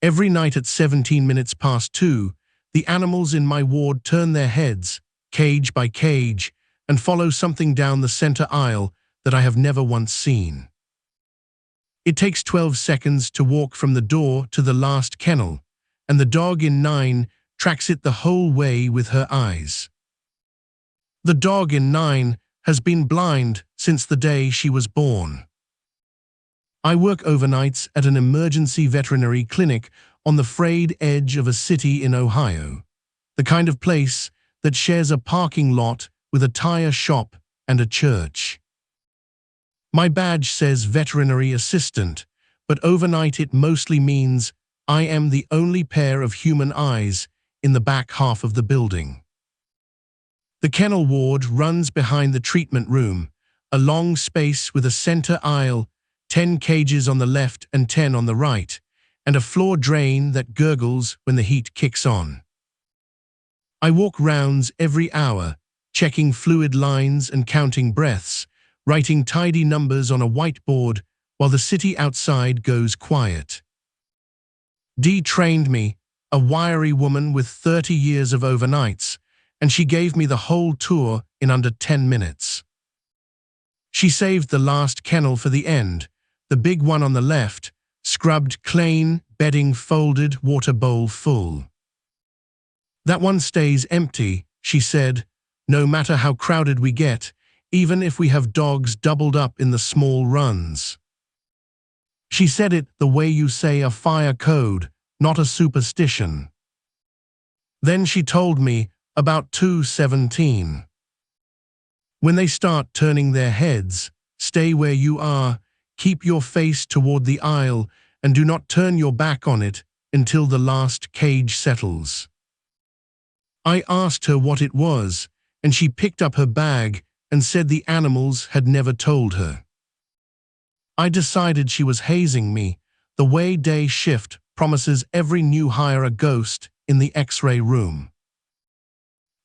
Every night at 17 minutes past 2, the animals in my ward turn their heads, cage by cage, and follow something down the center aisle that I have never once seen. It takes 12 seconds to walk from the door to the last kennel, and the dog in 9 tracks it the whole way with her eyes. The dog in 9 has been blind since the day she was born. I work overnights at an emergency veterinary clinic on the frayed edge of a city in Ohio, the kind of place that shares a parking lot with a tire shop and a church. My badge says veterinary assistant, but overnight it mostly means I am the only pair of human eyes in the back half of the building. The kennel ward runs behind the treatment room, a long space with a center aisle, 10 cages on the left and 10 on the right, and a floor drain that gurgles when the heat kicks on. I walk rounds every hour, checking fluid lines and counting breaths, writing tidy numbers on a whiteboard while the city outside goes quiet. Dee trained me, a wiry woman with 30 years of overnights, and she gave me the whole tour in under 10 minutes. She saved the last kennel for the end, the big one on the left, scrubbed clean, bedding folded, water bowl full. That one stays empty, she said, no matter how crowded we get, even if we have dogs doubled up in the small runs. She said it the way you say a fire code, not a superstition. Then she told me about 217. When they start turning their heads, stay where you are, keep your face toward the aisle, and do not turn your back on it until the last cage settles. I asked her what it was, and she picked up her bag and said the animals had never told her. I decided she was hazing me, the way day shift promises every new hire a ghost in the X-ray room.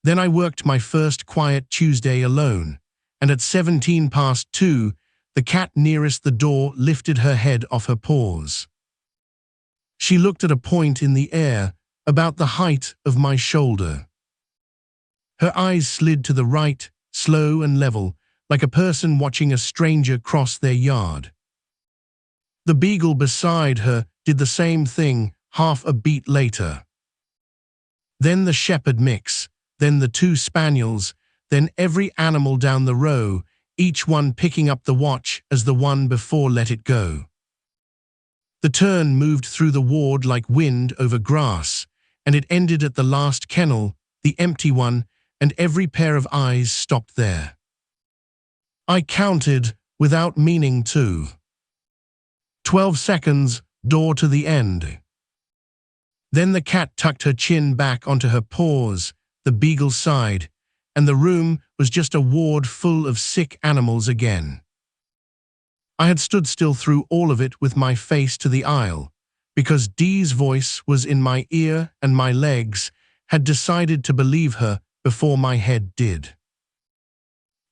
Then I worked my first quiet Tuesday alone, and at 17 past 2, the cat nearest the door lifted her head off her paws. She looked at a point in the air, about the height of my shoulder. Her eyes slid to the right, slow and level, like a person watching a stranger cross their yard. The beagle beside her did the same thing half a beat later. Then the shepherd mix, then the 2 spaniels, then every animal down the row, each one picking up the watch as the one before let it go. The turn moved through the ward like wind over grass, and it ended at the last kennel, the empty one, and every pair of eyes stopped there. I counted without meaning to. 12 seconds, door to the end. Then the cat tucked her chin back onto her paws, the beagle sighed, and the room was just a ward full of sick animals again. I had stood still through all of it with my face to the aisle, because Dee's voice was in my ear and my legs had decided to believe her before my head did.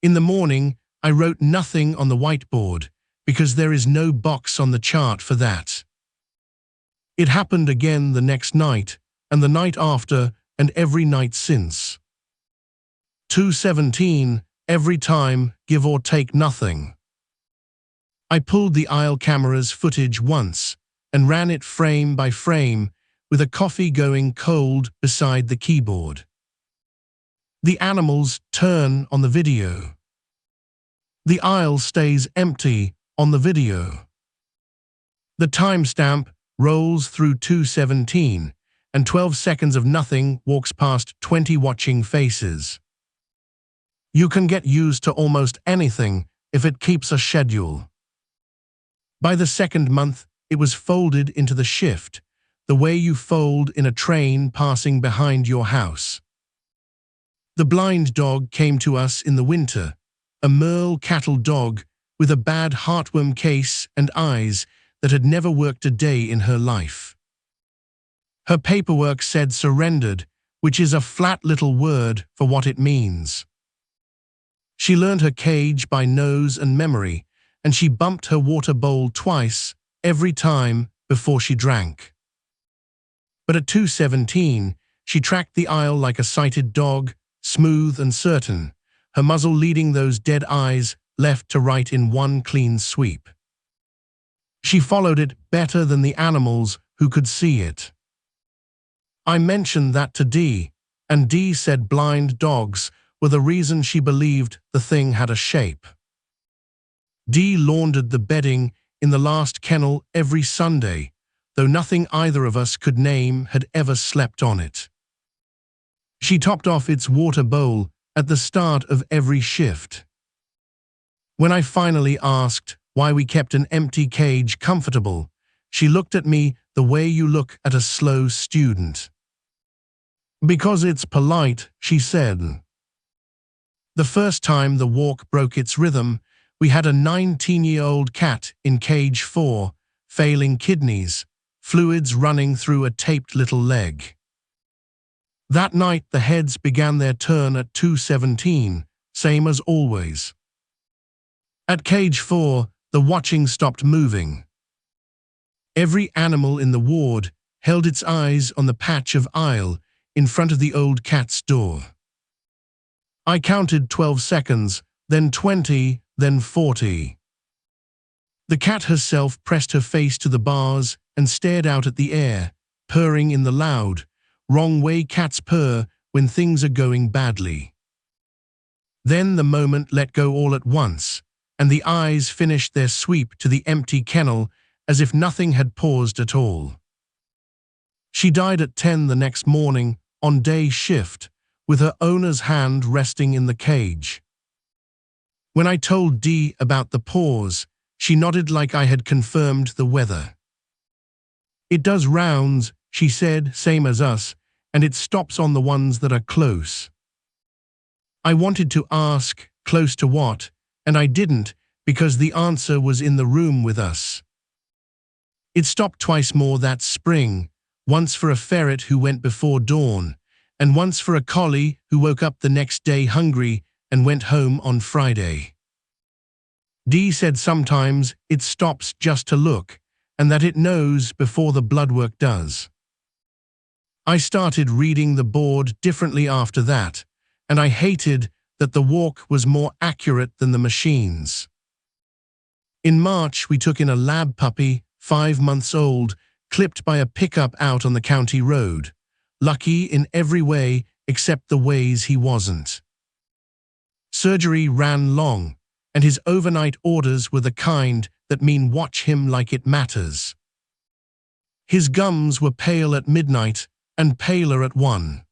In the morning, I wrote nothing on the whiteboard, because there is no box on the chart for that. It happened again the next night, and the night after, and every night since. 217, every time, give or take nothing. I pulled the aisle camera's footage once, and ran it frame by frame, with a coffee going cold beside the keyboard. The animals turn on the video. The aisle stays empty on the video. The timestamp rolls through 217, and 12 seconds of nothing walks past 20 watching faces. You can get used to almost anything if it keeps a schedule. By the second month, it was folded into the shift, the way you fold in a train passing behind your house. The blind dog came to us in the winter, a Merle cattle dog with a bad heartworm case and eyes that had never worked a day in her life. Her paperwork said surrendered, which is a flat little word for what it means. She learned her cage by nose and memory, and she bumped her water bowl twice, every time, before she drank. But at 2:17, she tracked the aisle like a sighted dog, smooth and certain, her muzzle leading those dead eyes left to right in one clean sweep. She followed it better than the animals who could see it. I mentioned that to Dee, and Dee said blind dogs were the reason she believed the thing had a shape. Dee laundered the bedding in the last kennel every Sunday, though nothing either of us could name had ever slept on it. She topped off its water bowl at the start of every shift. When I finally asked why we kept an empty cage comfortable, she looked at me the way you look at a slow student. Because it's polite, she said. The first time the walk broke its rhythm, we had a 19-year-old cat in cage 4, failing kidneys, fluids running through a taped little leg. That night the heads began their turn at 2:17, same as always. At cage 4, the watching stopped moving. Every animal in the ward held its eyes on the patch of aisle in front of the old cat's door. I counted 12 seconds, then 20, then 40. The cat herself pressed her face to the bars and stared out at the air, purring in the loud, wrong way cats purr when things are going badly. Then the moment let go all at once, and the eyes finished their sweep to the empty kennel as if nothing had paused at all. She died at 10 the next morning, on day shift, with her owner's hand resting in the cage. When I told Dee about the pause, she nodded like I had confirmed the weather. It does rounds, she said, same as us, and it stops on the ones that are close. I wanted to ask, close to what, and I didn't, because the answer was in the room with us. It stopped twice more that spring, once for a ferret who went before dawn, and once for a collie who woke up the next day hungry and went home on Friday. Dee said sometimes it stops just to look, and that it knows before the bloodwork does. I started reading the board differently after that, and I hated that the walk was more accurate than the machines. In March, we took in a lab puppy, 5 months old, clipped by a pickup out on the county road. Lucky in every way except the ways he wasn't. Surgery ran long, and his overnight orders were the kind that mean watch him like it matters. His gums were pale at midnight and paler at 1.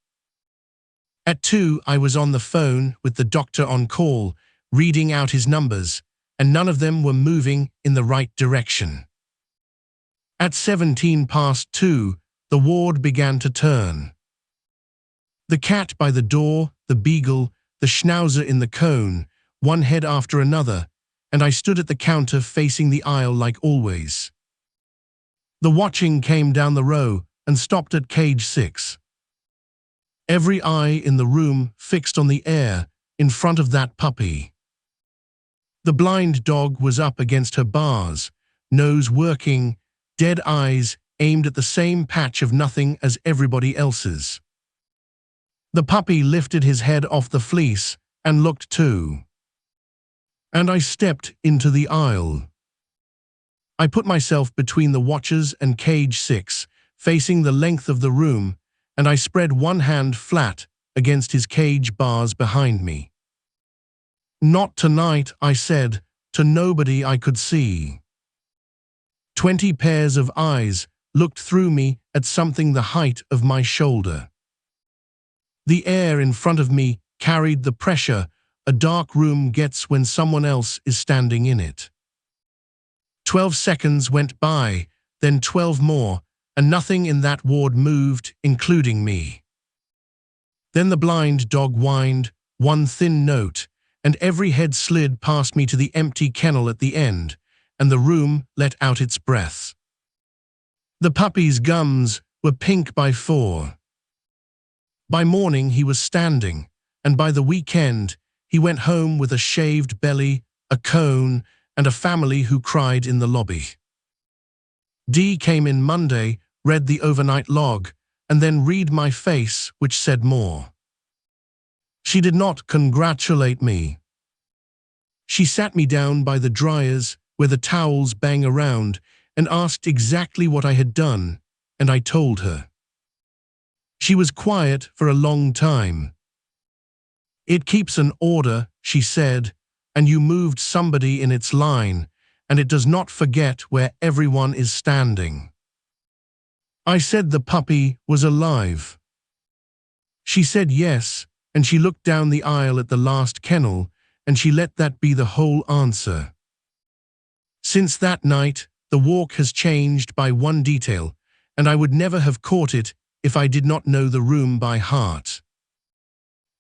At 2, I was on the phone with the doctor on call, reading out his numbers, and none of them were moving in the right direction. At 2:17, the ward began to turn. The cat by the door, the beagle, the schnauzer in the cone, one head after another, and I stood at the counter facing the aisle like always. The watching came down the row and stopped at cage 6. Every eye in the room fixed on the air in front of that puppy. The blind dog was up against her bars, nose working, dead eyes aimed at the same patch of nothing as everybody else's. The puppy lifted his head off the fleece and looked too. And I stepped into the aisle. I put myself between the watchers and cage 6, facing the length of the room, and I spread one hand flat against his cage bars behind me. Not tonight, I said, to nobody I could see. 20 pairs of eyes looked through me at something the height of my shoulder. The air in front of me carried the pressure a dark room gets when someone else is standing in it. 12 seconds went by, then 12 more, and nothing in that ward moved, including me. Then the blind dog whined, one thin note, and every head slid past me to the empty kennel at the end, and the room let out its breath. The puppy's gums were pink by 4. By morning he was standing, and by the weekend he went home with a shaved belly, a cone, and a family who cried in the lobby. Dee came in Monday, read the overnight log, and then read my face, which said more. She did not congratulate me. She sat me down by the dryers where the towels bang around and asked exactly what I had done, and I told her. She was quiet for a long time. It keeps an order, she said, and you moved somebody in its line, and it does not forget where everyone is standing. I said the puppy was alive. She said yes, and she looked down the aisle at the last kennel, and she let that be the whole answer. Since that night, the walk has changed by one detail, and I would never have caught it if I did not know the room by heart.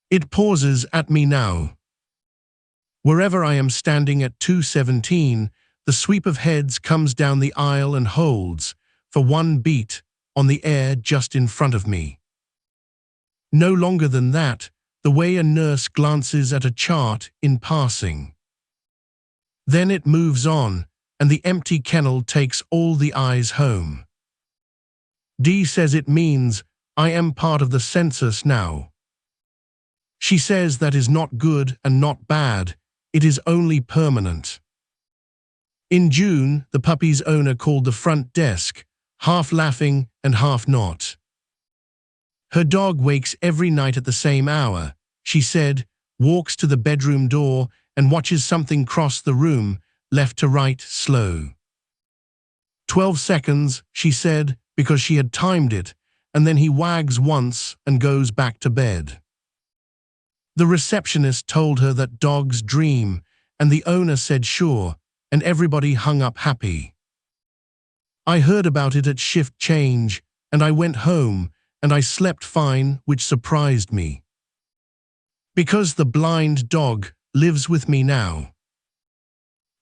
It pauses at me now. Wherever I am standing at 2:17, the sweep of heads comes down the aisle and holds, for one beat, on the air just in front of me. No longer than that, the way a nurse glances at a chart in passing. Then it moves on, and the empty kennel takes all the eyes home. Dee says it means I am part of the census now. She says that is not good and not bad, it is only permanent. In June, the puppy's owner called the front desk, half laughing and half not. Her dog wakes every night at the same hour, she said, walks to the bedroom door and watches something cross the room, left to right, slow. 12 seconds, she said, because she had timed it, and then he wags once and goes back to bed. The receptionist told her that dogs dream, and the owner said sure, and everybody hung up happy. I heard about it at shift change, and I went home, and I slept fine, which surprised me. Because the blind dog lives with me now.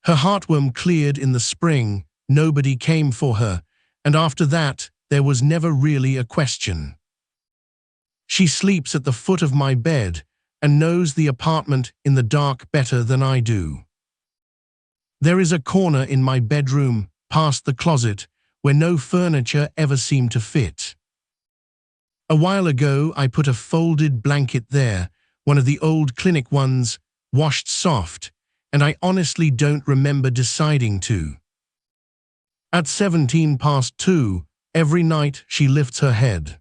Her heartworm cleared in the spring, nobody came for her, and after that, there was never really a question. She sleeps at the foot of my bed and knows the apartment in the dark better than I do. There is a corner in my bedroom, past the closet, where no furniture ever seemed to fit. A while ago, I put a folded blanket there, one of the old clinic ones, washed soft, and I honestly don't remember deciding to. At 2:17, every night she lifts her head.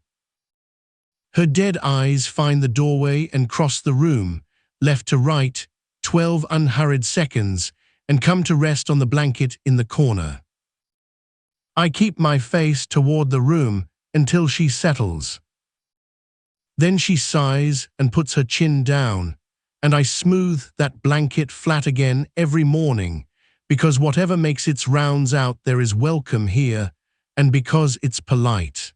Her dead eyes find the doorway and cross the room, left to right, 12 unhurried seconds, and come to rest on the blanket in the corner. I keep my face toward the room until she settles. Then she sighs and puts her chin down, and I smooth that blanket flat again every morning, because whatever makes its rounds out there is welcome here, and because it's polite.